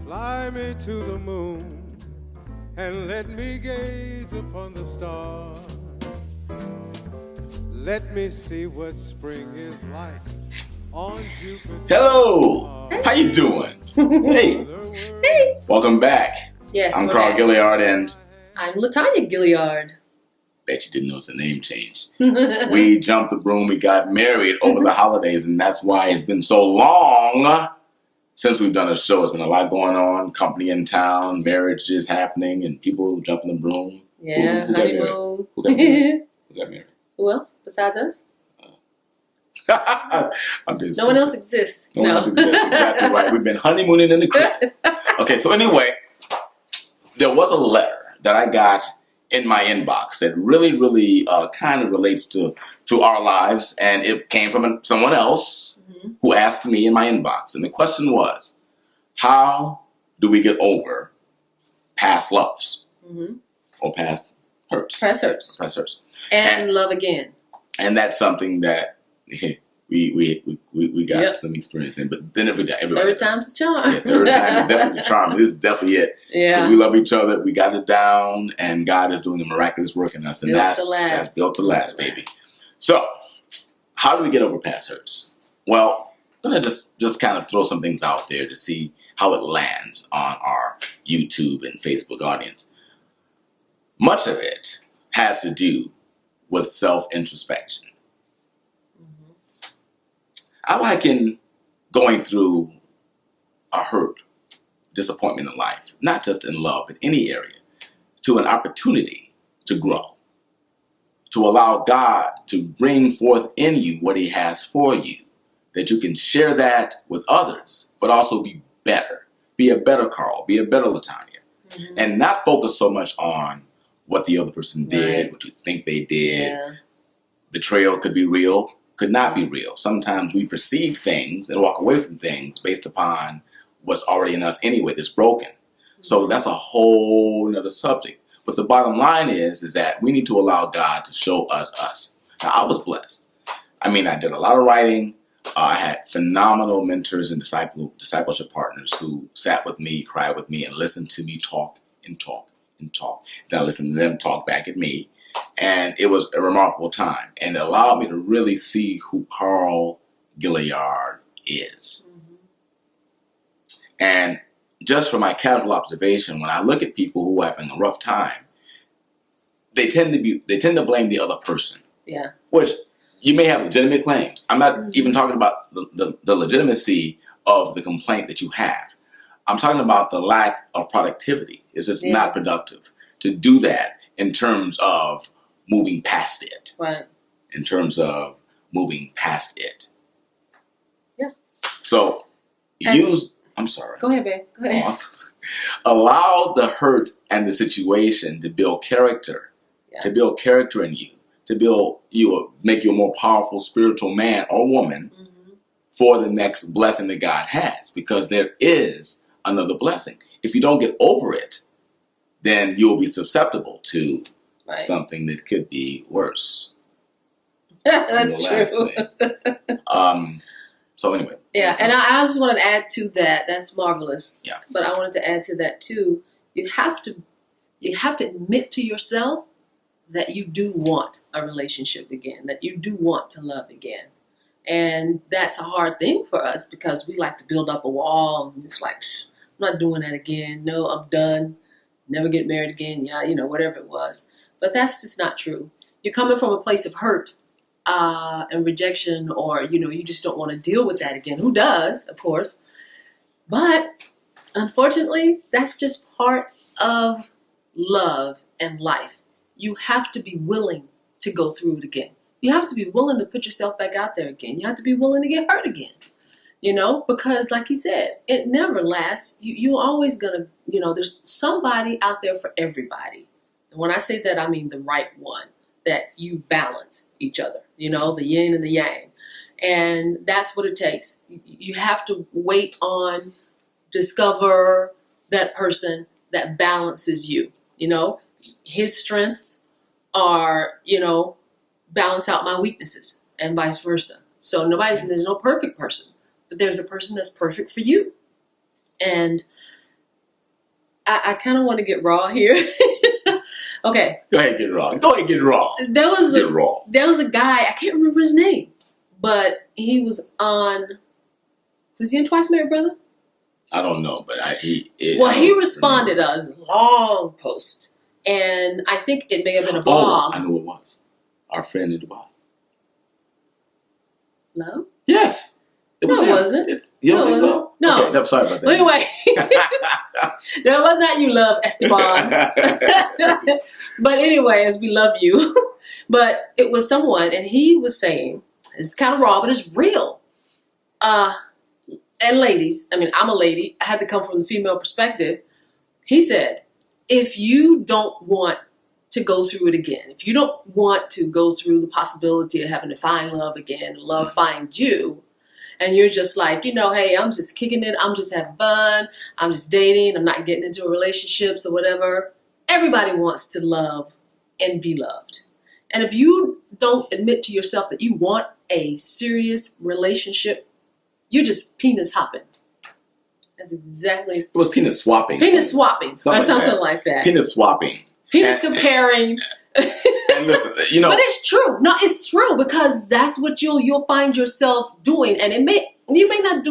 Fly me to the moon and let me gaze upon the stars. Let me see what spring is like on Jupiter. Hello, how you doing? Hey, welcome back. Yes, I'm we're Carl back. Gilliard, and I'm Latonya Gilliard. bet you didn't notice the name change. We jumped the broom. We got married over the holidays, and that's why it's been so long since we've done a show. There's been a lot going on, company in town, marriages happening, and people jumping the broom. Yeah, Who got married? honeymoon. Who got married? Who got married? Who else besides us? I'm being No stupid. one else exists. No one else exists. Exactly right. We've been honeymooning in the crib. Okay, so anyway, there was a letter that I got in my inbox that really kind of relates to our lives, and it came from someone else who asked me in my inbox. And the question was, how do we get over past loves or past hurts? Press hurts. Past hurts. And love again. And that's something that we got some experience in. But then everybody. Third time's the charm. Yeah, third time is definitely the charm. This is definitely it. Yeah. Because we love each other. We got it down. And God is doing a miraculous work in us. And that's built to last, baby. So, how do we get over past hurts? Well, I'm going to just kind of throw some things out there to see how it lands on our YouTube and Facebook audience. Much of it has to do with self-introspection. I liken going through a hurt, disappointment in life, not just in love, but any area, to an opportunity to grow, to allow God to bring forth in you what He has for you, that you can share that with others, but also be better. Be a better Carl, be a better Latonya, and not focus so much on what the other person did, what you think they did. Yeah. Betrayal could be real, could not be real. Sometimes we perceive things and walk away from things based upon what's already in us anyway that's broken. So that's a whole nother subject. But the bottom line is that we need to allow God to show us. Now, I was blessed. I mean, I did a lot of writing. I had phenomenal mentors and discipleship partners who sat with me, cried with me, and listened to me talk and talk and talk. Then I listened to them talk back at me. And it was a remarkable time. And it allowed me to really see who Carl Gilliard is. And just from my casual observation, when I look at people who are having a rough time, they tend to blame the other person. Yeah. Which you may have legitimate claims. I'm not even talking about the legitimacy of the complaint that you have. I'm talking about the lack of productivity. It's just not productive to do that in terms of moving past it. Right. In terms of moving past it. Yeah. So I'm sorry. Go ahead, babe. Go ahead. Allow the hurt and the situation to build character. Yeah. To build character in you. To build you, make you a more powerful spiritual man or woman for the next blessing that God has. Because there is another blessing. If you don't get over it, then you'll be susceptible to something that could be worse. That's true. So anyway. Yeah, and I just wanted to add to that. That's marvelous. Yeah. But I wanted to add to that too. You have to admit to yourself that you do want a relationship again, that you do want to love again. And that's a hard thing for us because we like to build up a wall and it's like, I'm not doing that again. No, I'm done. Never get married again. Yeah, whatever it was. But that's just not true. You're coming from a place of hurt and rejection, or, you just don't want to deal with that again. Who does, of course. But unfortunately, that's just part of love and life. You have to be willing to go through it again. You have to be willing to put yourself back out there again. You have to be willing to get hurt again. Because like he said, it never lasts. You're always going to, there's somebody out there for everybody. And when I say that, I mean the right one, that you balance each other, the yin and the yang. And that's what it takes. You have to wait on, discover that person that balances you. His strengths are, balance out my weaknesses and vice versa. So there's no perfect person, but there's a person that's perfect for you. And I kind of want to get raw here. Okay. Go ahead, get raw. Go ahead, get raw. There was Get raw. a guy, I can't remember his name, but he was he on Twice Married Brother? I don't know, but he responded a long post, and I think it may have been a blog. I know it was. Our friend in Dubai. No? Yes. It was him. No, it wasn't. You don't No, it think so? wasn't. No. Okay, I'm sorry about that. But anyway, no, it was not you, love, Esteban. But anyway, as we love you. But it was someone, and he was saying, it's kind of raw, but it's real. And ladies, I mean, I'm a lady. I had to come from the female perspective. He said, if you don't want to go through it again, if you don't want to go through the possibility of having to find love again, love finds you, and you're just like, hey, I'm just kicking it. I'm just having fun. I'm just dating. I'm not getting into a relationships or whatever. Everybody wants to love and be loved. And if you don't admit to yourself that you want a serious relationship, you're just penis hopping. That's exactly. It was penis swapping. Penis swapping. Or something like that. Penis swapping. Penis comparing. And listen, But it's true. No, it's true, because that's what you'll find yourself doing, and you may not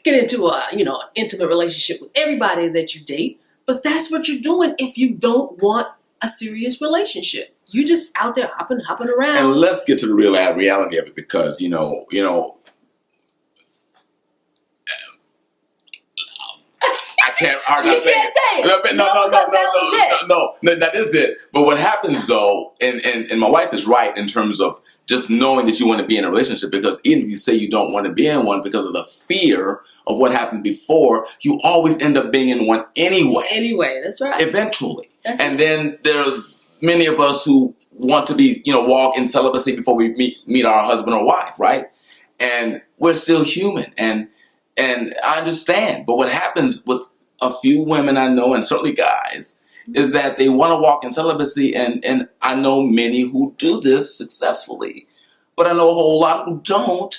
get into a an intimate relationship with everybody that you date, but that's what you're doing if you don't want a serious relationship. You just out there hopping around. And let's get to the reality of it, because I can't argue. You can't say it. No, that is it. But what happens though, and my wife is right in terms of just knowing that you want to be in a relationship, because even if you say you don't want to be in one because of the fear of what happened before, you always end up being in one anyway. Anyway, that's right. Eventually. Then there's many of us who want to be, walk in celibacy before we meet our husband or wife, right? And we're still human, and I understand. But what happens with a few women I know, and certainly guys, is that they want to walk in celibacy, and I know many who do this successfully, but I know a whole lot who don't,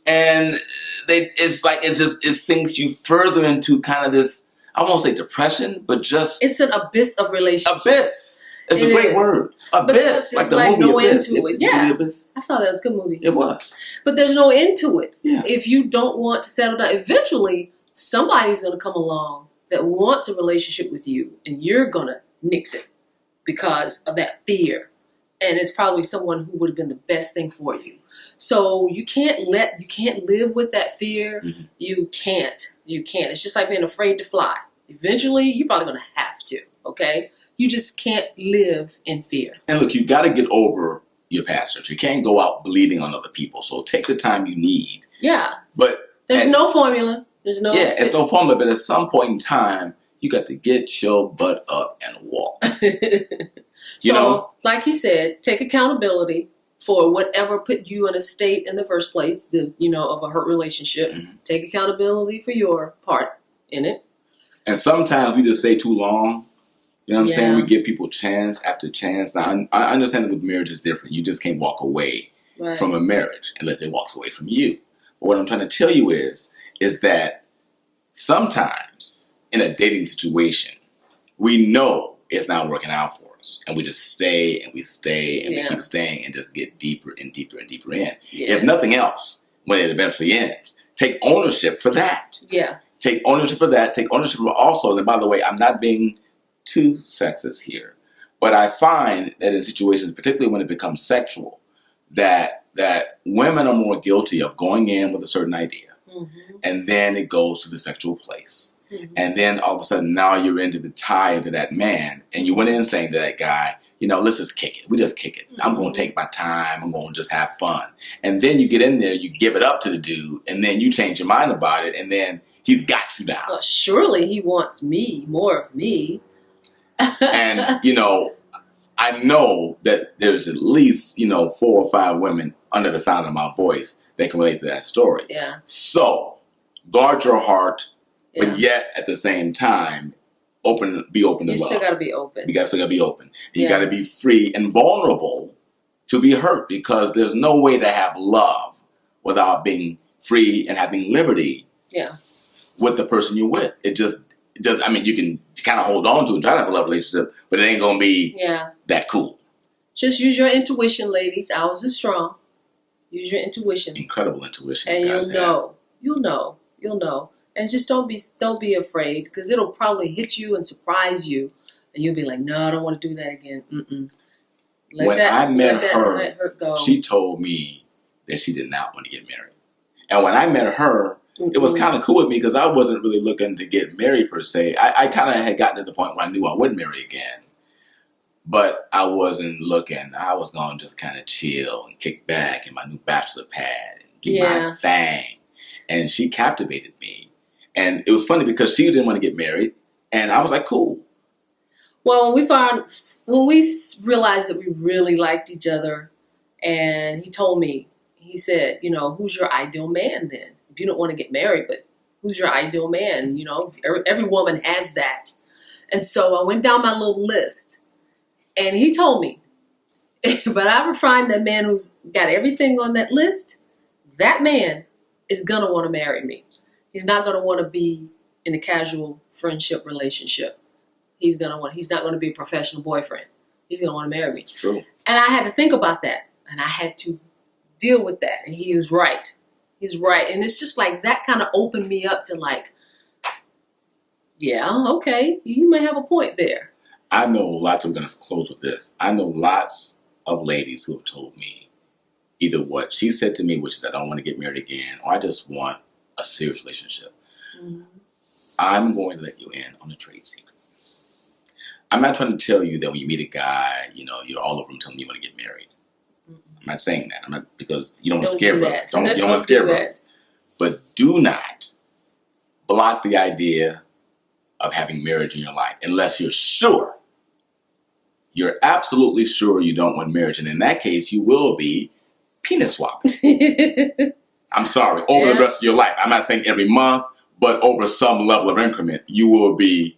and it sinks you further into kind of this, I won't say depression, but just it's an abyss of relationships. Abyss. It's a great word. Abyss. It's like movie no Abyss. end to it. Yeah. I saw that. It was a good movie. It was. But there's no end to it. Yeah. If you don't want to settle down, eventually somebody's going to come along that wants a relationship with you, and you're going to nix it because of that fear. And it's probably someone who would have been the best thing for you. So you can't live with that fear. Mm-hmm. You can't. It's just like being afraid to fly. Eventually, you're probably going to have to, okay? You just can't live in fear. And look, you got to get over your past hurt. You can't go out bleeding on other people. So take the time you need. Yeah. But there's no formula. It's no formula. But at some point in time, you got to get your butt up and walk. Like he said, take accountability for whatever put you in a state in the first place, of a hurt relationship. Mm-hmm. Take accountability for your part in it. And sometimes we just stay too long. You know what I'm saying? We give people chance after chance. Now, I understand that with marriage is different. You just can't walk away from a marriage unless it walks away from you. But what I'm trying to tell you is that sometimes in a dating situation, we know it's not working out for us. And we just stay and we stay and we keep staying and just get deeper and deeper and deeper in. Yeah. If nothing else, when it eventually ends, take ownership for that. Yeah. Take ownership for that. Take ownership for also, and by the way, I'm not being too sexist here, but I find that in situations, particularly when it becomes sexual, that women are more guilty of going in with a certain idea, mm-hmm. and then it goes to the sexual place, mm-hmm. and then all of a sudden now you're into the tie into that man, and you went in saying to that guy, let's just kick it. We just kick it. Mm-hmm. I'm going to take my time. I'm going to just have fun. And then you get in there, you give it up to the dude, and then you change your mind about it, and then he's got you down. Well, surely he wants more of me. And, I know that there's at least, 4 or 5 women under the sound of my voice that can relate to that story. Yeah. So, guard your heart, but yet at the same time, be open to love. You still got to be open. You still got to be open. You got to be free and vulnerable to be hurt, because there's no way to have love without being free and having liberty with the person you're with. It just does. I mean, you can kind of hold on to and try to have a love relationship, but it ain't gonna be that cool. Just use your intuition, ladies. Ours is strong. Use your intuition. Incredible intuition. And you'll know. You'll know. You'll know. And just don't be afraid, because it'll probably hit you and surprise you, and you'll be like, no, I don't want to do that again. When I met her, go. She told me that she did not want to get married. And when I met her, it was kind of cool with me because I wasn't really looking to get married per se. I kind of had gotten to the point where I knew I wouldn't marry again. But I wasn't looking. I was going to just kind of chill and kick back in my new bachelor pad and do my thing. And she captivated me. And it was funny because she didn't want to get married. And I was like, cool. Well, when we realized that we really liked each other, and he told me, he said, you know, who's your ideal man then? If you don't want to get married, but who's your ideal man? You know, every woman has that. And so I went down my little list, and he told me, if I ever find that man who's got everything on that list, that man is going to want to marry me. He's not going to want to be in a casual friendship relationship. He's not going to be a professional boyfriend. He's going to want to marry me. It's true. And I had to think about that, and I had to deal with that. And he was right. He's right. And it's just like that kind of opened me up to like, yeah, okay, you may have a point there. I know lots, we're going to close with this. I know lots of ladies who have told me either what she said to me, which is I don't want to get married again, or I just want a serious relationship. Mm-hmm. I'm going to let you in on a trade secret. I'm not trying to tell you that when you meet a guy, you know, you're all over him telling him you want to get married. I'm not saying that. I'm not, because you don't want to scare brothers. You don't want to scare brothers. But do not block the idea of having marriage in your life unless you're sure. You're absolutely sure you don't want marriage. And in that case, you will be penis swapping. I'm sorry. Over the rest of your life. I'm not saying every month, but over some level of increment, you will be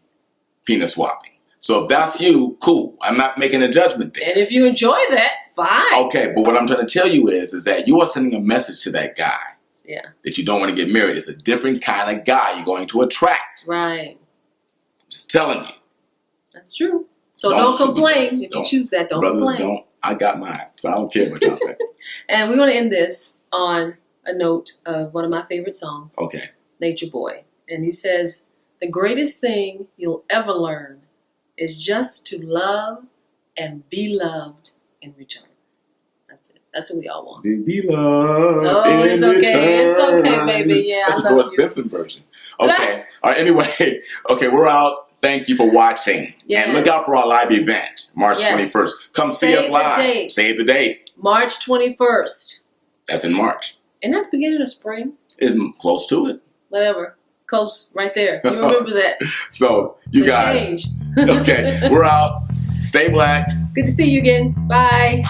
penis swapping. So if that's you, cool. I'm not making a judgment there. And if you enjoy that, fine. Okay, but what I'm trying to tell you is that you are sending a message to that guy. Yeah. That you don't want to get married. It's a different kind of guy you're going to attract. Right. I'm just telling you. That's true. So don't complain. If you choose that, don't brothers complain. Don't. I got mine, so I don't care what y'all think. And we're going to end this on a note of one of my favorite songs. Okay. Nature Boy. And he says, the greatest thing you'll ever learn is just to love and be loved in return. That's it. That's what we all want. Be loved. Oh, it's okay. It's okay, baby. Yeah, that's I love you. That's the Benson version. Okay. All right. Anyway. Okay, we're out. Thank you for watching. Yes. And look out for our live event, March 21st. Come see us live. Save the date. March 21st. That's in March. Isn't that the beginning of spring? It's close to it. Whatever. Close right there. You remember that. So, you guys. Change. Okay, we're out. Stay black. Good to see you again. Bye.